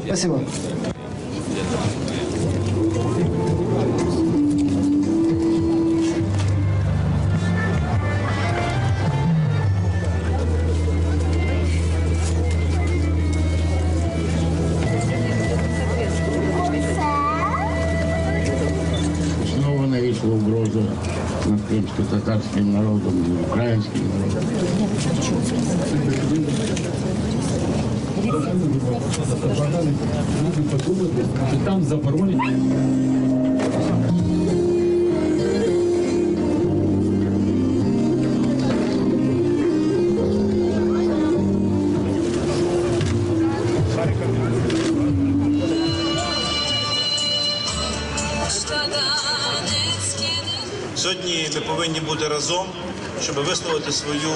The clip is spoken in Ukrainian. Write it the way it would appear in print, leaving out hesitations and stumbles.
Спасибо. Снова нависла угроза над крымско-татарским народом и украинским народом. Там заборонять. Сьогодні ми повинні бути разом, щоб висловити свою